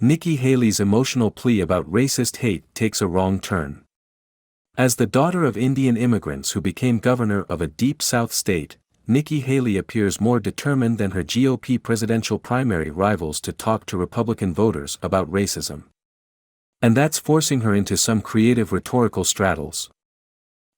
Nikki Haley's emotional plea about racist hate takes a wrong turn. As the daughter of Indian immigrants who became governor of a deep South state, Nikki Haley appears more determined than her GOP presidential primary rivals to talk to Republican voters about racism. And that's forcing her into some creative rhetorical straddles.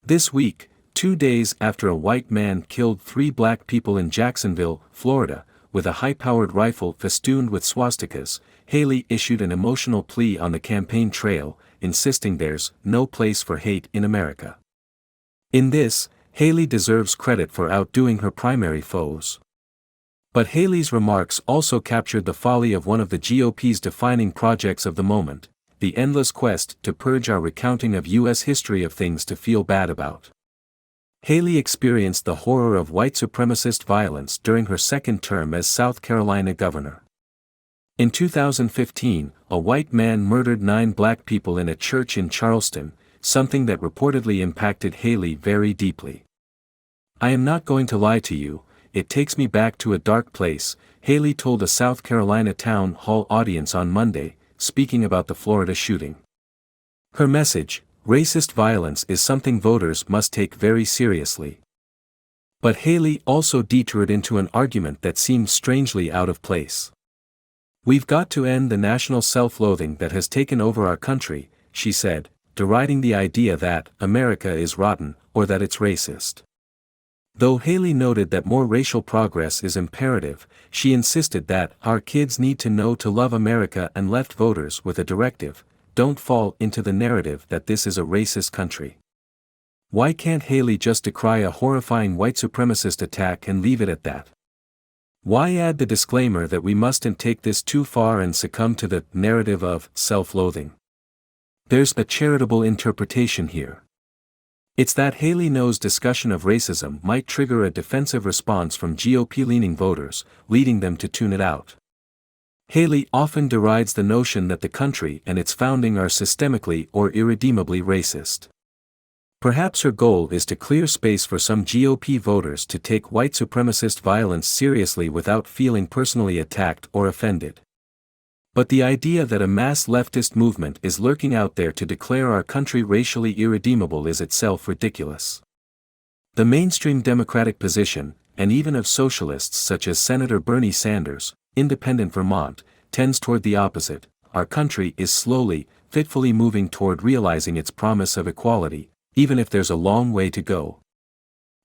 This week, 2 days after a white man killed 3 black people in Jacksonville, Florida, with a high-powered rifle festooned with swastikas, Haley issued an emotional plea on the campaign trail, insisting there's no place for hate in America. In this, Haley deserves credit for outdoing her primary foes. But Haley's remarks also captured the folly of one of the GOP's defining projects of the moment, the endless quest to purge our recounting of U.S. history of things to feel bad about. Haley experienced the horror of white supremacist violence during her second term as South Carolina governor. In 2015, a white man murdered 9 black people in a church in Charleston, something that reportedly impacted Haley very deeply. "I am not going to lie to you, it takes me back to a dark place," Haley told a South Carolina town hall audience on Monday, speaking about the Florida shooting. Her message, racist violence is something voters must take very seriously. But Haley also detoured into an argument that seemed strangely out of place. "We've got to end the national self-loathing that has taken over our country," she said, deriding the idea that America is rotten, or that it's racist. Though Haley noted that more racial progress is imperative, she insisted that our kids need to know to love America and left voters with a directive: don't fall into the narrative that this is a racist country. Why can't Haley just decry a horrifying white supremacist attack and leave it at that? Why add the disclaimer that we mustn't take this too far and succumb to the narrative of self-loathing? There's a charitable interpretation here. It's that Haley knows discussion of racism might trigger a defensive response from GOP-leaning voters, leading them to tune it out. Haley often derides the notion that the country and its founding are systemically or irredeemably racist. Perhaps her goal is to clear space for some GOP voters to take white supremacist violence seriously without feeling personally attacked or offended. But the idea that a mass leftist movement is lurking out there to declare our country racially irredeemable is itself ridiculous. The mainstream Democratic position, and even of socialists such as Senator Bernie Sanders, Independent Vermont, tends toward the opposite: our country is slowly, fitfully moving toward realizing its promise of equality, even if there's a long way to go.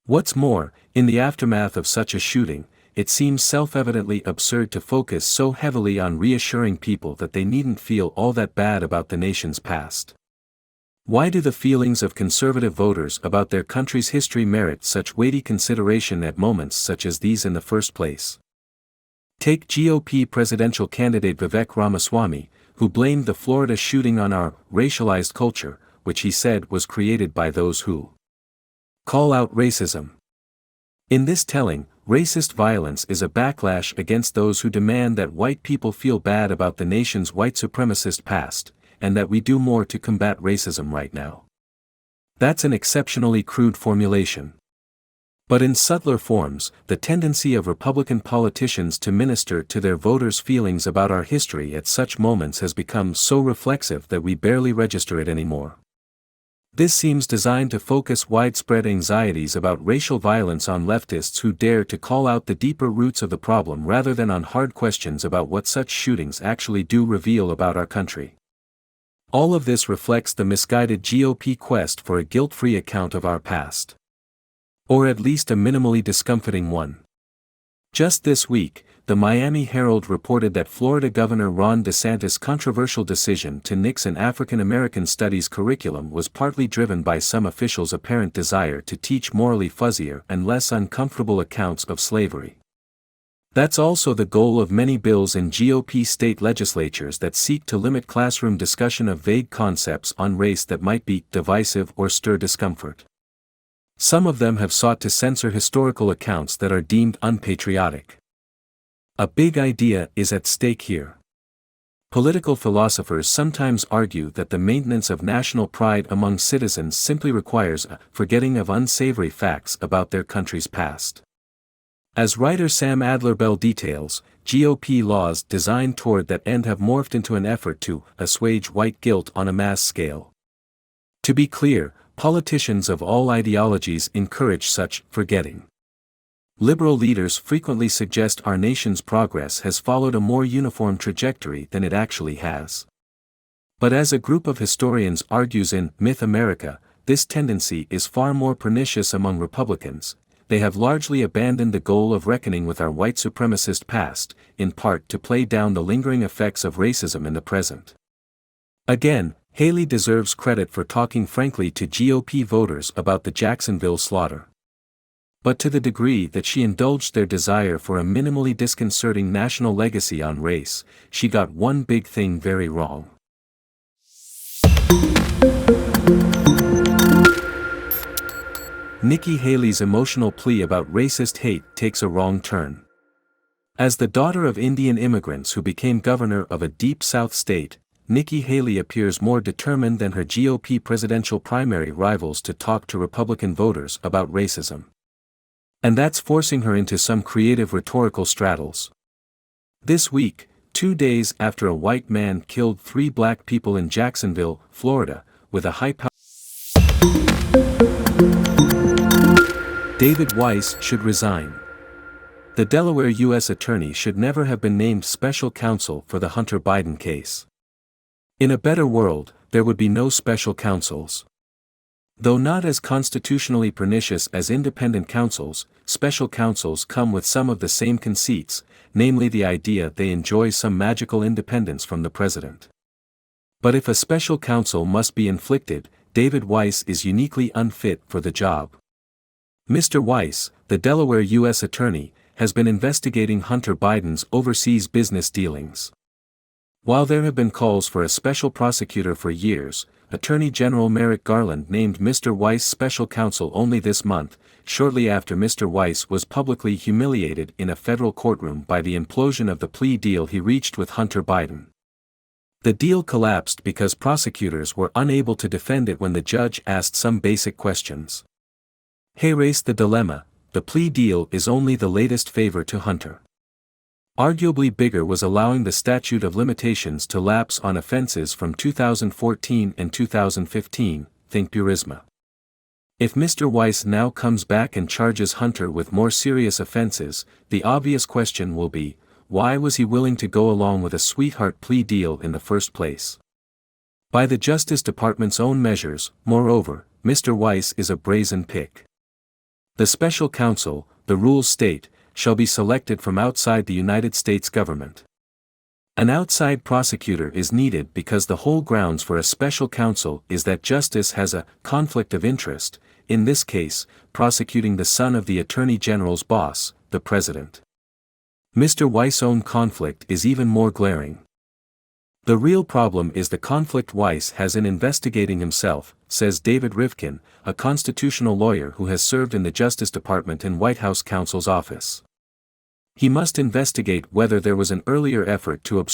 What's more, in the aftermath of such a shooting, it seems self-evidently absurd to focus so heavily on reassuring people that they needn't feel all that bad about the nation's past. Why do the feelings of conservative voters about their country's history merit such weighty consideration at moments such as these in the first place? Take GOP presidential candidate Vivek Ramaswamy, who blamed the Florida shooting on our racialized culture, which he said was created by those who call out racism. In this telling, racist violence is a backlash against those who demand that white people feel bad about the nation's white supremacist past, and that we do more to combat racism right now. That's an exceptionally crude formulation. But in subtler forms, the tendency of Republican politicians to minister to their voters' feelings about our history at such moments has become so reflexive that we barely register it anymore. This seems designed to focus widespread anxieties about racial violence on leftists who dare to call out the deeper roots of the problem rather than on hard questions about what such shootings actually do reveal about our country. All of this reflects the misguided GOP quest for a guilt-free account of our past. Or at least a minimally discomforting one. Just this week, the Miami Herald reported that Florida Governor Ron DeSantis' controversial decision to nix an African American studies curriculum was partly driven by some officials' apparent desire to teach morally fuzzier and less uncomfortable accounts of slavery. That's also the goal of many bills in GOP state legislatures that seek to limit classroom discussion of vague concepts on race that might be divisive or stir discomfort. Some of them have sought to censor historical accounts that are deemed unpatriotic. A big idea is at stake here. Political philosophers sometimes argue that the maintenance of national pride among citizens simply requires a forgetting of unsavory facts about their country's past. As writer Sam Adler-Bell details, GOP laws designed toward that end have morphed into an effort to assuage white guilt on a mass scale. To be clear, politicians of all ideologies encourage such forgetting. Liberal leaders frequently suggest our nation's progress has followed a more uniform trajectory than it actually has. But as a group of historians argues in Myth America, this tendency is far more pernicious among Republicans. They have largely abandoned the goal of reckoning with our white supremacist past, in part to play down the lingering effects of racism in the present. Again, Haley deserves credit for talking frankly to GOP voters about the Jacksonville slaughter. But to the degree that she indulged their desire for a minimally disconcerting national legacy on race, she got one big thing very wrong. Nikki Haley's emotional plea about racist hate takes a wrong turn. As the daughter of Indian immigrants who became governor of a deep South state, Nikki Haley appears more determined than her GOP presidential primary rivals to talk to Republican voters about racism. And that's forcing her into some creative rhetorical straddles. This week, 2 days after a white man killed 3 black people in Jacksonville, Florida, with a high-powered David Weiss should resign. The Delaware U.S. Attorney should never have been named special counsel for the Hunter Biden case. In a better world, there would be no special counsels. Though not as constitutionally pernicious as independent counsels, special counsels come with some of the same conceits, namely the idea they enjoy some magical independence from the president. But if a special counsel must be inflicted, David Weiss is uniquely unfit for the job. Mr. Weiss, the Delaware U.S. Attorney, has been investigating Hunter Biden's overseas business dealings. While there have been calls for a special prosecutor for years, Attorney General Merrick Garland named Mr. Weiss special counsel only this month, shortly after Mr. Weiss was publicly humiliated in a federal courtroom by the implosion of the plea deal he reached with Hunter Biden. The deal collapsed because prosecutors were unable to defend it when the judge asked some basic questions. Hey, race the dilemma, the plea deal is only the latest favor to Hunter. Arguably bigger was allowing the statute of limitations to lapse on offenses from 2014 and 2015, think Burisma. If Mr. Weiss now comes back and charges Hunter with more serious offenses, the obvious question will be, why was he willing to go along with a sweetheart plea deal in the first place? By the Justice Department's own measures, moreover, Mr. Weiss is a brazen pick. The special counsel, the rules state, shall be selected from outside the United States government. An outside prosecutor is needed because the whole grounds for a special counsel is that justice has a conflict of interest, in this case, prosecuting the son of the Attorney General's boss, the President. Mr. Weiss' own conflict is even more glaring. The real problem is the conflict Weiss has in investigating himself, says David Rivkin, a constitutional lawyer who has served in the Justice Department and White House counsel's office. He must investigate whether there was an earlier effort to obstruct